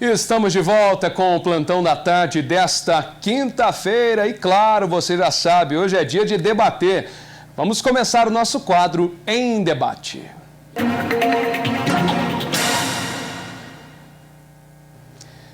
Estamos de volta com o Plantão da Tarde desta quinta-feira e, claro, você já sabe, hoje é dia de debater. Vamos começar o nosso quadro Em Debate.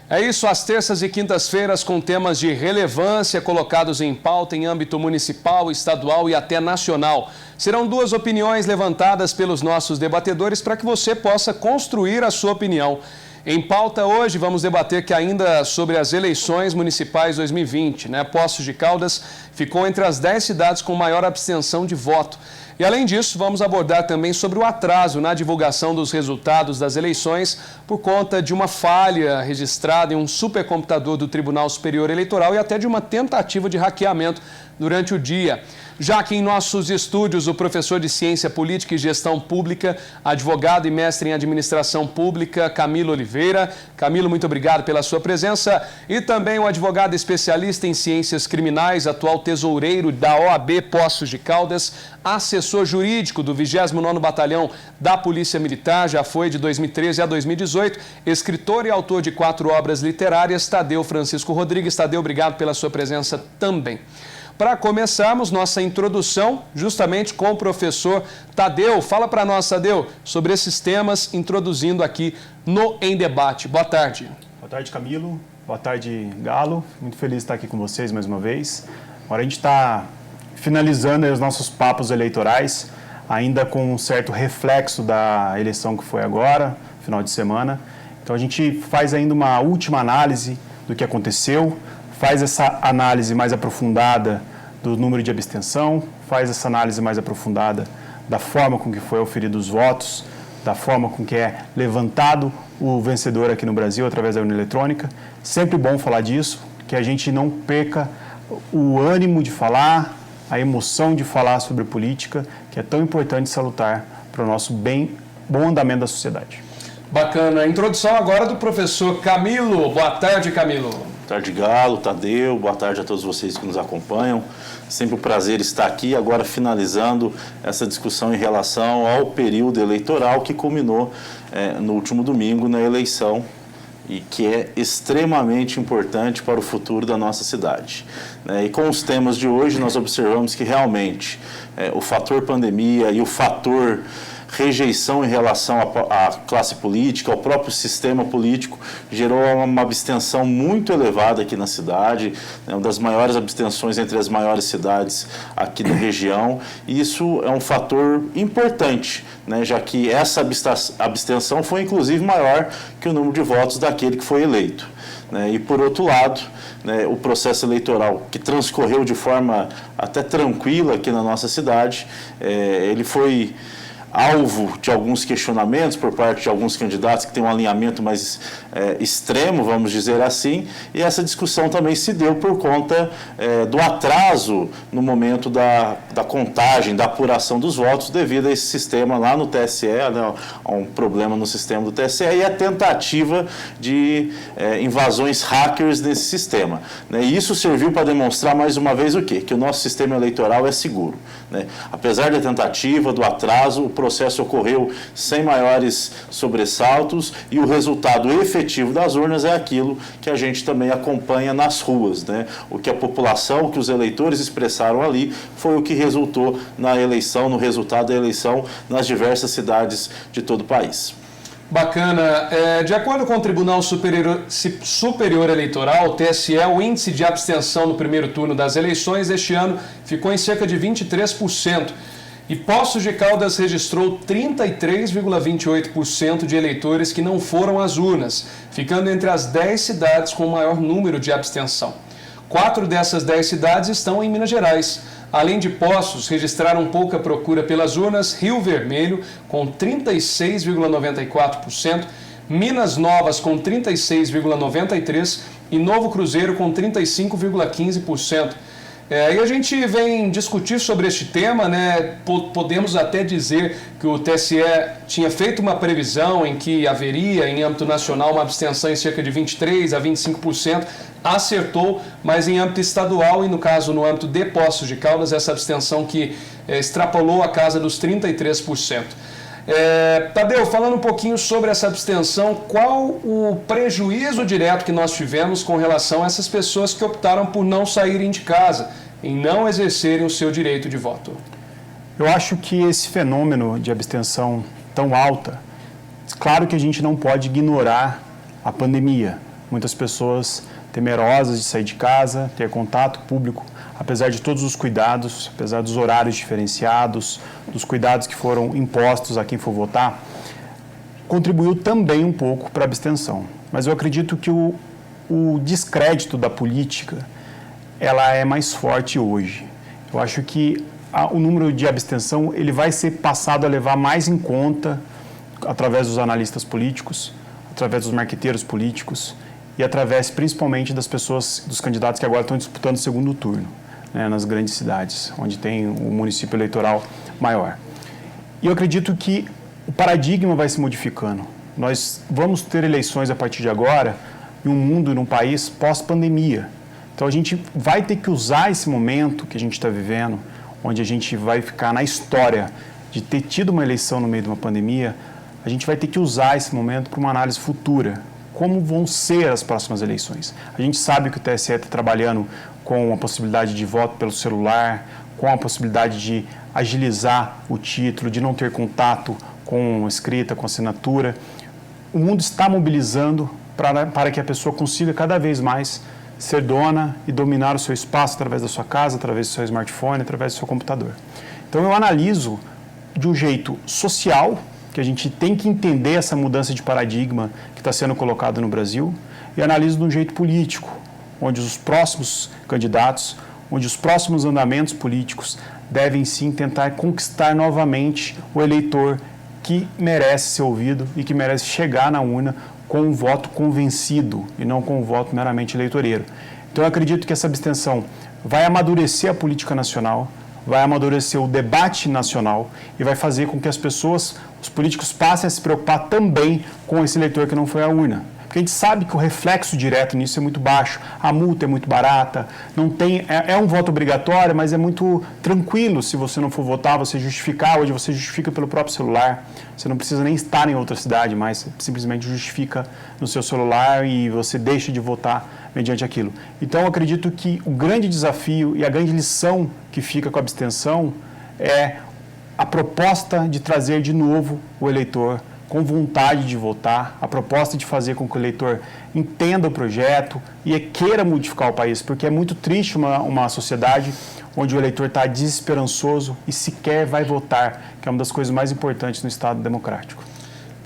É isso, às terças e quintas-feiras com temas de relevância colocados em pauta em âmbito municipal, estadual e até nacional. Serão duas opiniões levantadas pelos nossos debatedores para que você possa construir a sua opinião. Em pauta hoje vamos debater que ainda sobre as eleições municipais 2020, Poços de Caldas ficou entre as 10 cidades com maior abstenção de voto. E além disso, vamos abordar também sobre o atraso na divulgação dos resultados das eleições por conta de uma falha registrada em um supercomputador do Tribunal Superior Eleitoral e até de uma tentativa de hackeamento durante o dia. Já que em nossos estúdios o professor de Ciência Política e Gestão Pública, advogado e mestre em Administração Pública, Camilo Oliveira. Camilo, muito obrigado pela sua presença. E também o advogado especialista em Ciências Criminais, atual tesoureiro da OAB Poços de Caldas, assessor jurídico do 29º Batalhão da Polícia Militar, já foi de 2013 a 2018, escritor e autor de 4 obras literárias, Tadeu Francisco Rodrigues. Tadeu, obrigado pela sua presença também. Para começarmos nossa introdução, justamente com o professor Tadeu. Fala para nós, Tadeu, sobre esses temas, introduzindo aqui no Em Debate. Boa tarde. Boa tarde, Camilo. Boa tarde, Galo. Muito feliz de estar aqui com vocês mais uma vez. Agora a gente está finalizando os nossos papos eleitorais, ainda com um certo reflexo da eleição que foi agora, final de semana. Então a gente faz ainda uma última análise do que aconteceu, faz essa análise mais aprofundada do número de abstenção, faz essa análise mais aprofundada da forma com que foi oferido os votos, da forma com que é levantado o vencedor aqui no Brasil através da urna eletrônica. Sempre bom falar disso, que a gente não perca o ânimo de falar, a emoção de falar sobre política, que é tão importante e salutar para o nosso bom andamento da sociedade. Bacana. A introdução agora do professor Camilo. Boa tarde, Camilo. Boa tarde, Galo, Tadeu, boa tarde a todos vocês que nos acompanham. Sempre um prazer estar aqui, agora finalizando essa discussão em relação ao período eleitoral que culminou no último domingo na eleição e que é extremamente importante para o futuro da nossa cidade. E com os temas de hoje nós observamos que realmente o fator pandemia e o fator rejeição em relação à classe política, ao próprio sistema político, gerou uma abstenção muito elevada aqui na cidade, uma das maiores abstenções entre as maiores cidades aqui da região, e isso é um fator importante, já que essa abstenção foi inclusive maior que o número de votos daquele que foi eleito. E por outro lado, o processo eleitoral que transcorreu de forma até tranquila aqui na nossa cidade, ele foi alvo de alguns questionamentos por parte de alguns candidatos que têm um alinhamento mais extremo, vamos dizer assim, e essa discussão também se deu por conta do atraso no momento da contagem, da apuração dos votos, devido a esse sistema lá no TSE, a um problema no sistema do TSE e a tentativa de invasões hackers nesse sistema. E isso serviu para demonstrar mais uma vez o quê? Que o nosso sistema eleitoral é seguro. Apesar da tentativa, do atraso, o processo ocorreu sem maiores sobressaltos e o resultado efetivo das urnas é aquilo que a gente também acompanha nas ruas. O que a população, o que os eleitores expressaram ali foi o que resultou na eleição, no resultado da eleição nas diversas cidades de todo o país. Bacana. De acordo com o Tribunal Superior Eleitoral, o TSE, o índice de abstenção no primeiro turno das eleições deste ano ficou em cerca de 23%. E Poços de Caldas registrou 33,28% de eleitores que não foram às urnas, ficando entre as 10 cidades com o maior número de abstenção. 4 dessas 10 cidades estão em Minas Gerais. Além de Poços, registraram pouca procura pelas urnas Rio Vermelho, com 36,94%, Minas Novas, com 36,93% e Novo Cruzeiro, com 35,15%. E a gente vem discutir sobre este tema, podemos até dizer que o TSE tinha feito uma previsão em que haveria, em âmbito nacional, uma abstenção em cerca de 23% a 25%, acertou, mas em âmbito estadual e, no caso, no âmbito de Poços de Caldas, essa abstenção que extrapolou a casa dos 33%. Tadeu, falando um pouquinho sobre essa abstenção, qual o prejuízo direto que nós tivemos com relação a essas pessoas que optaram por não saírem de casa, em não exercerem o seu direito de voto? Eu acho que esse fenômeno de abstenção tão alta, claro que a gente não pode ignorar a pandemia. Muitas pessoas temerosas de sair de casa, ter contato público, apesar de todos os cuidados, apesar dos horários diferenciados, dos cuidados que foram impostos a quem for votar, contribuiu também um pouco para a abstenção. Mas eu acredito que o descrédito da política, ela é mais forte hoje. Eu acho que o número de abstenção ele vai ser passado a levar mais em conta através dos analistas políticos, através dos marqueteiros políticos e através principalmente das pessoas, dos candidatos que agora estão disputando o segundo turno, né, nas grandes cidades, onde tem um município eleitoral maior. E eu acredito que o paradigma vai se modificando. Nós vamos ter eleições a partir de agora em um mundo, num país pós-pandemia. Então a gente vai ter que usar esse momento que a gente está vivendo, onde a gente vai ficar na história de ter tido uma eleição no meio de uma pandemia, a gente vai ter que usar esse momento para uma análise futura. Como vão ser as próximas eleições? A gente sabe que o TSE está trabalhando com a possibilidade de voto pelo celular, com a possibilidade de agilizar o título, de não ter contato com escrita, com assinatura. O mundo está mobilizando para que a pessoa consiga cada vez mais ser dona e dominar o seu espaço através da sua casa, através do seu smartphone, através do seu computador. Então eu analiso de um jeito social, que a gente tem que entender essa mudança de paradigma que está sendo colocado no Brasil, e analiso de um jeito político, onde os próximos candidatos, onde os próximos andamentos políticos devem sim tentar conquistar novamente o eleitor que merece ser ouvido e que merece chegar na urna com um voto convencido e não com um voto meramente eleitoreiro. Então eu acredito que essa abstenção vai amadurecer a política nacional, vai amadurecer o debate nacional e vai fazer com que as pessoas, os políticos passem a se preocupar também com esse eleitor que não foi à urna. Porque a gente sabe que o reflexo direto nisso é muito baixo, a multa é muito barata, não tem, é um voto obrigatório, mas é muito tranquilo se você não for votar, você justificar, hoje você justifica pelo próprio celular, você não precisa nem estar em outra cidade, mas simplesmente justifica no seu celular e você deixa de votar mediante aquilo. Então eu acredito que o grande desafio e a grande lição que fica com a abstenção é a proposta de trazer de novo o eleitor com vontade de votar, a proposta de fazer com que o eleitor entenda o projeto e queira modificar o país, porque é muito triste uma sociedade onde o eleitor está desesperançoso e sequer vai votar, que é uma das coisas mais importantes no Estado democrático.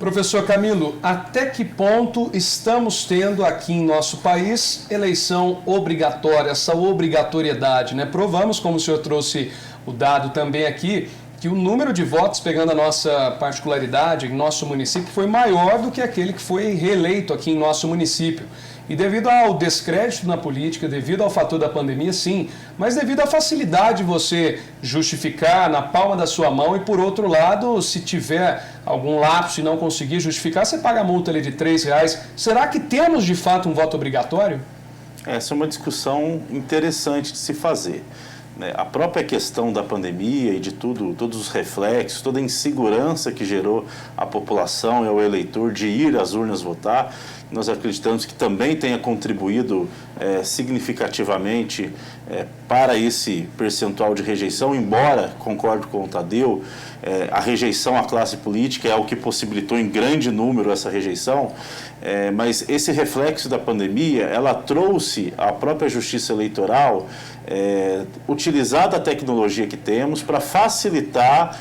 Professor Camilo, até que ponto estamos tendo aqui em nosso país eleição obrigatória, essa obrigatoriedade, né? Provamos, como o senhor trouxe o dado também aqui, que o número de votos, pegando a nossa particularidade em nosso município, foi maior do que aquele que foi reeleito aqui em nosso município. E devido ao descrédito na política, devido ao fator da pandemia, sim, mas devido à facilidade de você justificar na palma da sua mão e, por outro lado, se tiver algum lapso e não conseguir justificar, você paga a multa ali de R$3. Será que temos, de fato, um voto obrigatório? Essa é uma discussão interessante de se fazer. A própria questão da pandemia e de todos os reflexos, toda a insegurança que gerou a população e ao eleitor de ir às urnas votar, nós acreditamos que também tenha contribuído significativamente para esse percentual de rejeição, embora, concordo com o Tadeu, a rejeição à classe política é o que possibilitou em grande número essa rejeição, mas esse reflexo da pandemia, ela trouxe à própria justiça eleitoral utilizar a tecnologia que temos para facilitar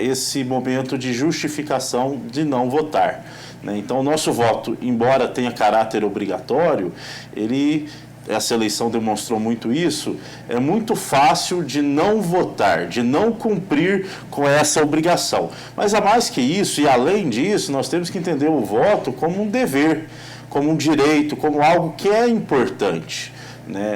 esse momento de justificação de não votar. Então, o nosso voto, embora tenha caráter obrigatório, essa eleição demonstrou muito isso, é muito fácil de não votar, de não cumprir com essa obrigação. Mas, a mais que isso, e além disso, nós temos que entender o voto como um dever, como um direito, como algo que é importante.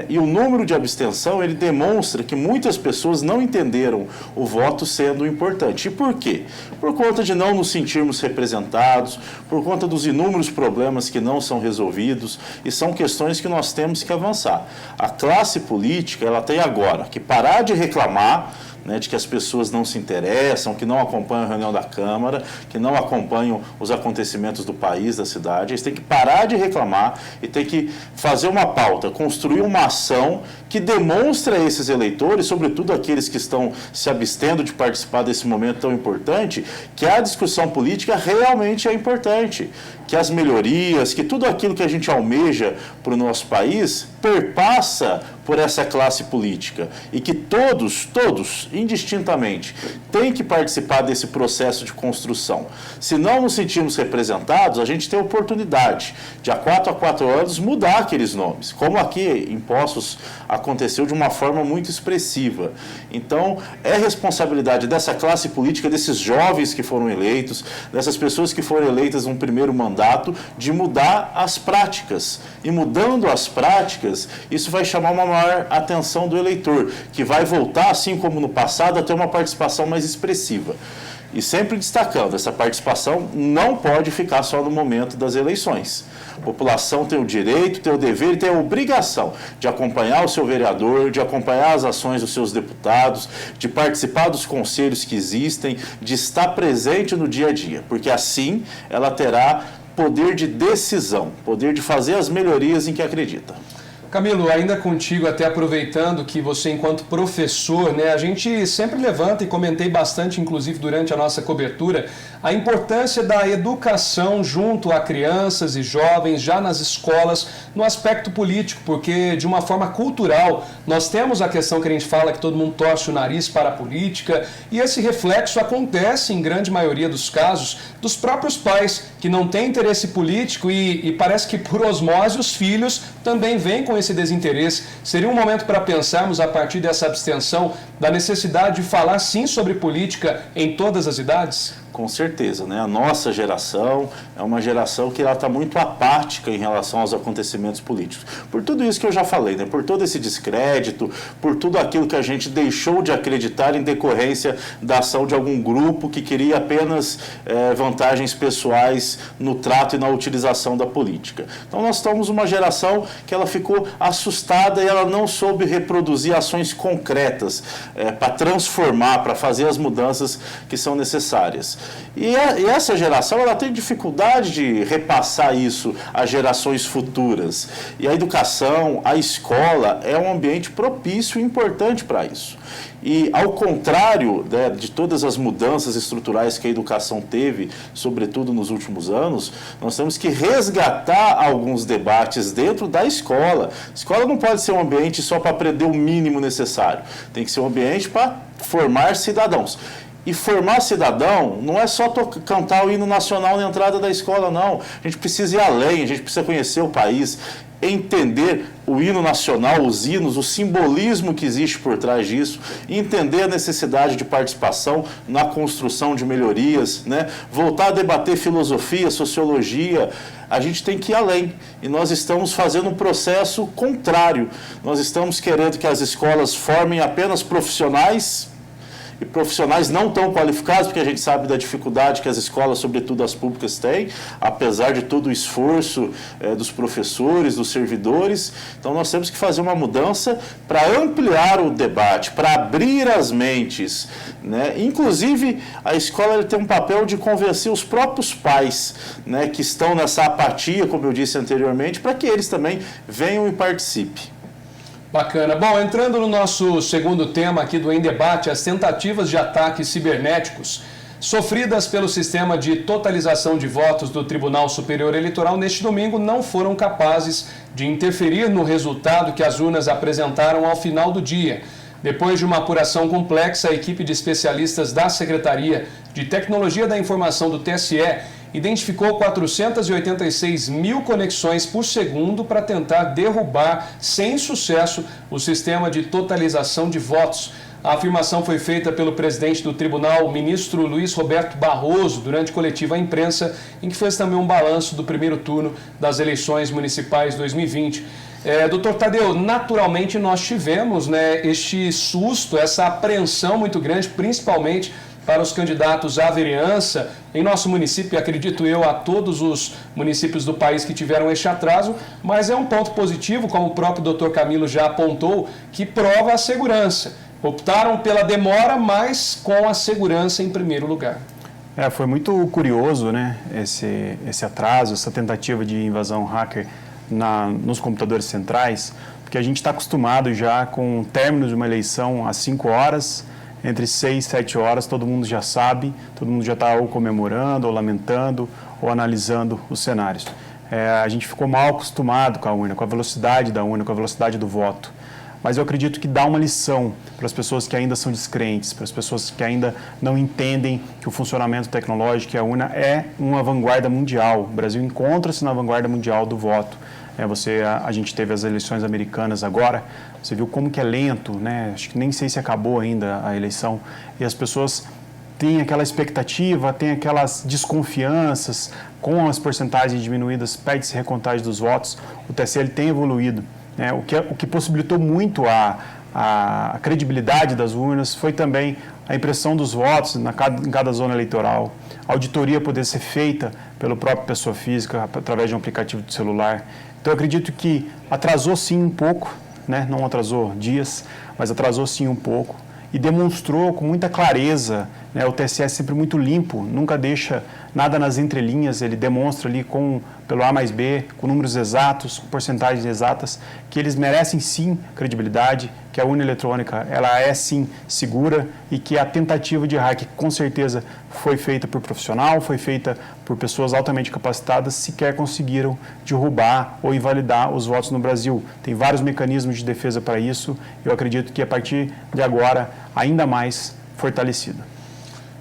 E o número de abstenção, ele demonstra que muitas pessoas não entenderam o voto sendo importante. E por quê? Por conta de não nos sentirmos representados, por conta dos inúmeros problemas que não são resolvidos, e são questões que nós temos que avançar. A classe política, ela tem agora que parar de reclamar né, de que as pessoas não se interessam, que não acompanham a reunião da Câmara, que não acompanham os acontecimentos do país, da cidade. Eles têm que parar de reclamar e têm que fazer uma pauta, construir uma ação que demonstre a esses eleitores, sobretudo aqueles que estão se abstendo de participar desse momento tão importante, que a discussão política realmente é importante, que as melhorias, que tudo aquilo que a gente almeja para o nosso país perpassa por essa classe política e que todos, indistintamente, têm que participar desse processo de construção. Se não nos sentirmos representados, a gente tem a oportunidade de, a 4 anos, mudar aqueles nomes, como aqui em Poços aconteceu de uma forma muito expressiva. Então, é responsabilidade dessa classe política, desses jovens que foram eleitos, dessas pessoas que foram eleitas num primeiro mandato, de mudar as práticas. E mudando as práticas, isso vai chamar uma maior atenção do eleitor, que vai voltar, assim como no passado, a ter uma participação mais expressiva. E sempre destacando, essa participação não pode ficar só no momento das eleições. A população tem o direito, tem o dever e tem a obrigação de acompanhar o seu vereador, de acompanhar as ações dos seus deputados, de participar dos conselhos que existem, de estar presente no dia a dia, porque assim ela terá poder de decisão, poder de fazer as melhorias em que acredita. Camilo, ainda contigo, até aproveitando que você, enquanto professor, né, a gente sempre levanta, e comentei bastante, inclusive, durante a nossa cobertura, a importância da educação junto a crianças e jovens, já nas escolas, no aspecto político, porque, de uma forma cultural, nós temos a questão que a gente fala que todo mundo torce o nariz para a política, e esse reflexo acontece, em grande maioria dos casos, dos próprios pais, que não têm interesse político e parece que, por osmose, os filhos também vêm com esse desinteresse. Seria um momento para pensarmos, a partir dessa abstenção, da necessidade de falar sim sobre política em todas as idades? Com certeza, né? A nossa geração é uma geração que ela está muito apática em relação aos acontecimentos políticos. Por tudo isso que eu já falei, né? Por todo esse descrédito, por tudo aquilo que a gente deixou de acreditar em decorrência da ação de algum grupo que queria apenas vantagens pessoais no trato e na utilização da política. Então nós estamos uma geração que ela ficou assustada e ela não soube reproduzir ações concretas para transformar, para fazer as mudanças que são necessárias. E essa geração ela tem dificuldade de repassar isso às gerações futuras. E a educação, a escola é um ambiente propício e importante para isso. E, ao contrário, né, de todas as mudanças estruturais que a educação teve, sobretudo nos últimos anos, nós temos que resgatar alguns debates dentro da escola. A escola não pode ser um ambiente só para aprender o mínimo necessário. Tem que ser um ambiente para formar cidadãos. E formar cidadão não é só cantar o hino nacional na entrada da escola, não. A gente precisa ir além, a gente precisa conhecer o país, entender o hino nacional, os hinos, o simbolismo que existe por trás disso, entender a necessidade de participação na construção de melhorias, né? Voltar a debater filosofia, sociologia. A gente tem que ir além e nós estamos fazendo um processo contrário. Nós estamos querendo que as escolas formem apenas profissionais e profissionais não tão qualificados, porque a gente sabe da dificuldade que as escolas, sobretudo as públicas, têm, apesar de todo o esforço dos professores, dos servidores. Então nós temos que fazer uma mudança para ampliar o debate, para abrir as mentes, né? Inclusive, a escola tem um papel de convencer os próprios pais, né, que estão nessa apatia, como eu disse anteriormente, para que eles também venham e participem. Bacana. Bom, entrando no nosso segundo tema aqui do Em Debate, as tentativas de ataques cibernéticos sofridas pelo sistema de totalização de votos do Tribunal Superior Eleitoral neste domingo não foram capazes de interferir no resultado que as urnas apresentaram ao final do dia. Depois de uma apuração complexa, a equipe de especialistas da Secretaria de Tecnologia da Informação do TSE identificou 486 mil conexões por segundo para tentar derrubar, sem sucesso, o sistema de totalização de votos. A afirmação foi feita pelo presidente do tribunal, o ministro Luiz Roberto Barroso, durante coletiva à imprensa, em que fez também um balanço do primeiro turno das eleições municipais 2020. Doutor Tadeu, naturalmente nós tivemos, né, este susto, essa apreensão muito grande, principalmente para os candidatos à vereança em nosso município, e acredito eu, a todos os municípios do país que tiveram este atraso, mas é um ponto positivo, como o próprio doutor Camilo já apontou, que prova a segurança. Optaram pela demora, mas com a segurança em primeiro lugar. Foi muito curioso, né, esse atraso, essa tentativa de invasão hacker nos computadores centrais, porque a gente está acostumado já com o término de uma eleição às 5 horas, entre 6 e 7 horas, todo mundo já sabe, todo mundo já está ou comemorando, ou lamentando, ou analisando os cenários. A gente ficou mal acostumado com a urna, com a velocidade da urna, com a velocidade do voto. Mas eu acredito que dá uma lição para as pessoas que ainda são descrentes, para as pessoas que ainda não entendem que o funcionamento tecnológico e a urna é uma vanguarda mundial. O Brasil encontra-se na vanguarda mundial do voto. A gente teve as eleições americanas agora, você viu como que é lento, né? Acho que nem sei se acabou ainda a eleição, e as pessoas têm aquela expectativa, têm aquelas desconfianças, com as porcentagens diminuídas, pede-se recontagem dos votos, o TSE ele tem evoluído. O que possibilitou muito a credibilidade das urnas foi também a impressão dos votos em cada zona eleitoral, a auditoria poder ser feita pelo próprio pessoa física, através de um aplicativo de celular. Então, eu acredito que atrasou sim um pouco, né? Não atrasou dias, mas atrasou sim um pouco, e demonstrou com muita clareza, né? O TSE é sempre muito limpo, nunca deixa nada nas entrelinhas, ele demonstra ali pelo A mais B, com números exatos, com porcentagens exatas, que eles merecem sim credibilidade, que a urna eletrônica ela é sim segura e que a tentativa de hack com certeza foi feita por profissional, foi feita por pessoas altamente capacitadas, sequer conseguiram derrubar ou invalidar os votos no Brasil. Tem vários mecanismos de defesa para isso, eu acredito que a partir de agora ainda mais fortalecido.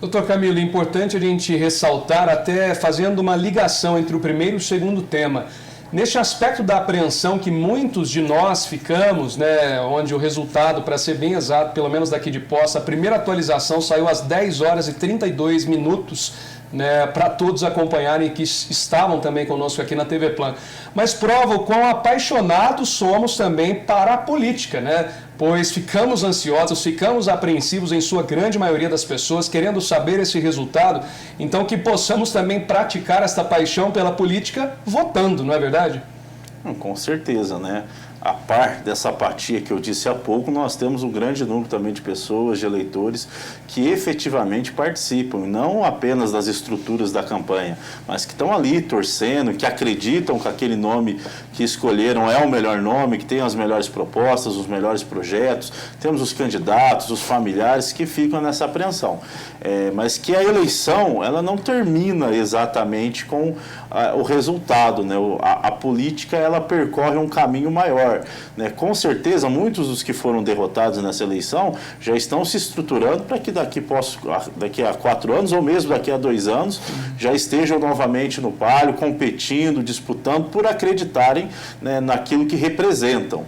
Doutor Camilo, é importante a gente ressaltar, até fazendo uma ligação entre o primeiro e o segundo tema. Neste aspecto da apreensão que muitos de nós ficamos, né, onde o resultado, para ser bem exato, pelo menos daqui de Poça, a primeira atualização saiu às 10 horas e 32 minutos, né, para todos acompanharem que estavam também conosco aqui na TV Plan. Mas prova o quão apaixonados somos também para a política, né? Pois ficamos ansiosos, ficamos apreensivos em sua grande maioria das pessoas, querendo saber esse resultado, então que possamos também praticar esta paixão pela política votando, não é verdade? Com certeza, né? A par dessa apatia que eu disse há pouco, nós temos um grande número também de pessoas, de eleitores, que efetivamente participam, não apenas das estruturas da campanha, mas que estão ali torcendo, que acreditam que aquele nome que escolheram é o melhor nome, que tem as melhores propostas, os melhores projetos. Temos os candidatos, os familiares que ficam nessa apreensão. Mas que a eleição ela não termina exatamente com o resultado, né? A política ela percorre um caminho maior, né? Com certeza muitos dos que foram derrotados nessa eleição já estão se estruturando para que daqui a 4 anos ou mesmo daqui a 2 anos já estejam novamente no páreo, competindo, disputando por acreditarem, né, naquilo que representam.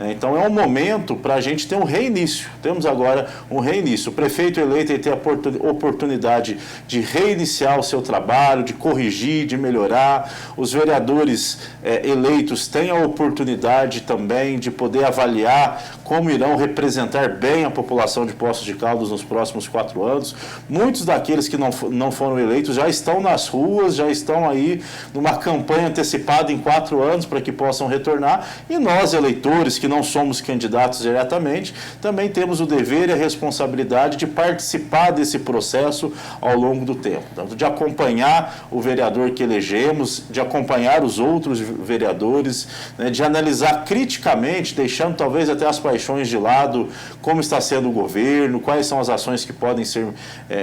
Então é um momento para a gente ter um reinício. Temos agora um reinício. O prefeito eleito ele tem a oportunidade de reiniciar o seu trabalho, de corrigir, de melhorar. Os vereadores eleitos têm a oportunidade também de poder avaliar como irão representar bem a população de Poços de Caldas nos próximos 4 anos. Muitos daqueles que não foram eleitos já estão nas ruas, já estão aí numa campanha antecipada em 4 anos para que possam retornar. E nós, eleitores, que não somos candidatos diretamente, também temos o dever e a responsabilidade de participar desse processo ao longo do tempo. Tanto de acompanhar o vereador que elegemos, de acompanhar os outros vereadores, né, de analisar criticamente, deixando talvez até as paixões de lado, como está sendo o governo, quais são as ações que podem ser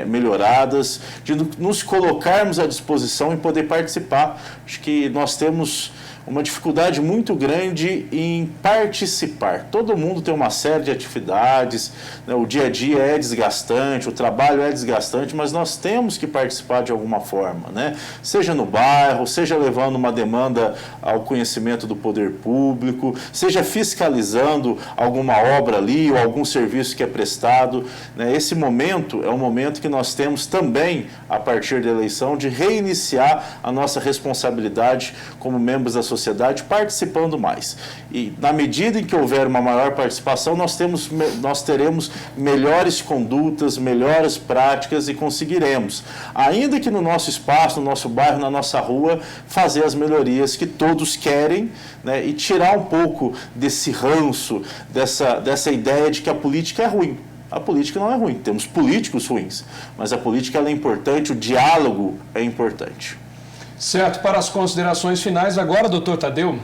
melhoradas, de nos colocarmos à disposição e poder participar. Acho que nós temos uma dificuldade muito grande em participar. Todo mundo tem uma série de atividades, né? O dia a dia é desgastante, o trabalho é desgastante, mas nós temos que participar de alguma forma, né? Seja no bairro, seja levando uma demanda ao conhecimento do poder público, seja fiscalizando alguma obra ali ou algum serviço que é prestado, né? Esse momento é um momento que nós temos também, a partir da eleição, de reiniciar a nossa responsabilidade como membros da sociedade, participando mais. E na medida em que houver uma maior participação, nós teremos melhores condutas, melhores práticas e conseguiremos, ainda que no nosso espaço, no nosso bairro, na nossa rua, fazer as melhorias que todos querem, né, e tirar um pouco desse ranço, dessa ideia de que a política é ruim. A política não é ruim, temos políticos ruins, mas a política ela é importante, o diálogo é importante. Certo, para as considerações finais agora, doutor Tadeu.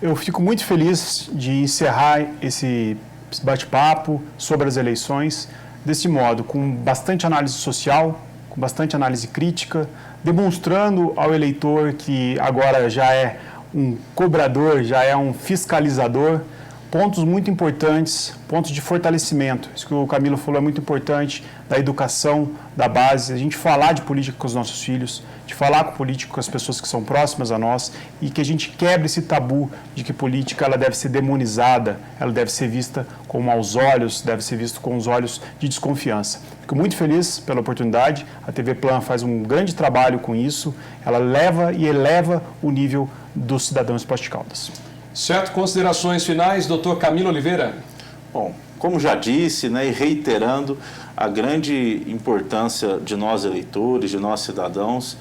Eu fico muito feliz de encerrar esse bate-papo sobre as eleições desse modo, com bastante análise social, com bastante análise crítica, demonstrando ao eleitor que agora já é um cobrador, já é um fiscalizador, pontos muito importantes, pontos de fortalecimento. Isso que o Camilo falou é muito importante, da educação, da base, a gente falar de política com os nossos filhos, de falar com política com as pessoas que são próximas a nós e que a gente quebre esse tabu de que política ela deve ser demonizada, ela deve ser vista com maus olhos, deve ser vista com os olhos de desconfiança. Fico muito feliz pela oportunidade, a TV Plan faz um grande trabalho com isso, ela leva e eleva o nível dos cidadãos de Poços de Caldas. Certo, considerações finais, doutor Camilo Oliveira. Bom, como já disse, né, e reiterando a grande importância de nós eleitores, de nós cidadãos,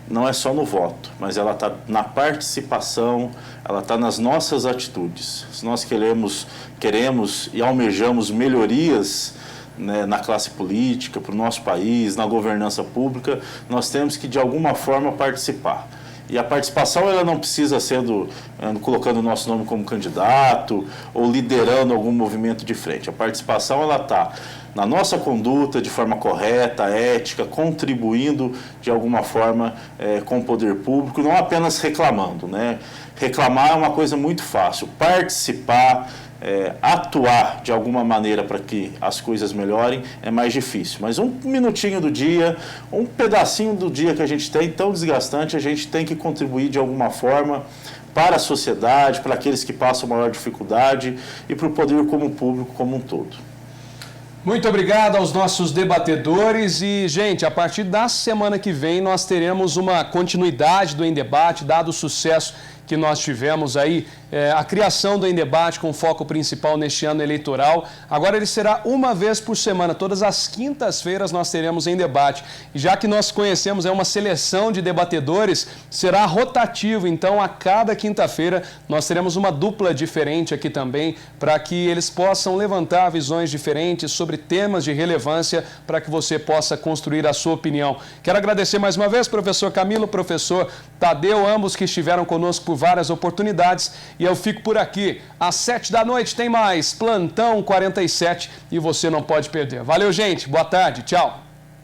não é só no voto, mas ela está na participação, ela está nas nossas atitudes. Se nós queremos e almejamos melhorias, né, na classe política, para o nosso país, na governança pública, nós temos que de alguma forma participar. E a participação ela não precisa ser colocando o nosso nome como candidato ou liderando algum movimento de frente. A participação ela está na nossa conduta de forma correta, ética, contribuindo de alguma forma com o poder público, não apenas reclamando, né? Reclamar é uma coisa muito fácil, participar, atuar de alguma maneira para que as coisas melhorem é mais difícil. Mas um minutinho do dia, um pedacinho do dia que a gente tem tão desgastante, a gente tem que contribuir de alguma forma para a sociedade, para aqueles que passam maior dificuldade e para o poder como público como um todo. Muito obrigado aos nossos debatedores e, gente, a partir da semana que vem nós teremos uma continuidade do Em Debate, dado o sucesso que nós tivemos aí, a criação do Em Debate com foco principal neste ano eleitoral. Agora ele será uma vez por semana, todas as quintas-feiras nós teremos Em Debate. E já que nós conhecemos uma seleção de debatedores, será rotativo, então a cada quinta-feira nós teremos uma dupla diferente aqui também, para que eles possam levantar visões diferentes sobre temas de relevância, para que você possa construir a sua opinião. Quero agradecer mais uma vez, professor Camilo, professor Tadeu, ambos que estiveram conosco por várias oportunidades, e eu fico por aqui. Às 7 da noite tem mais Plantão 47 e você não pode perder. Valeu, gente. Boa tarde. Tchau.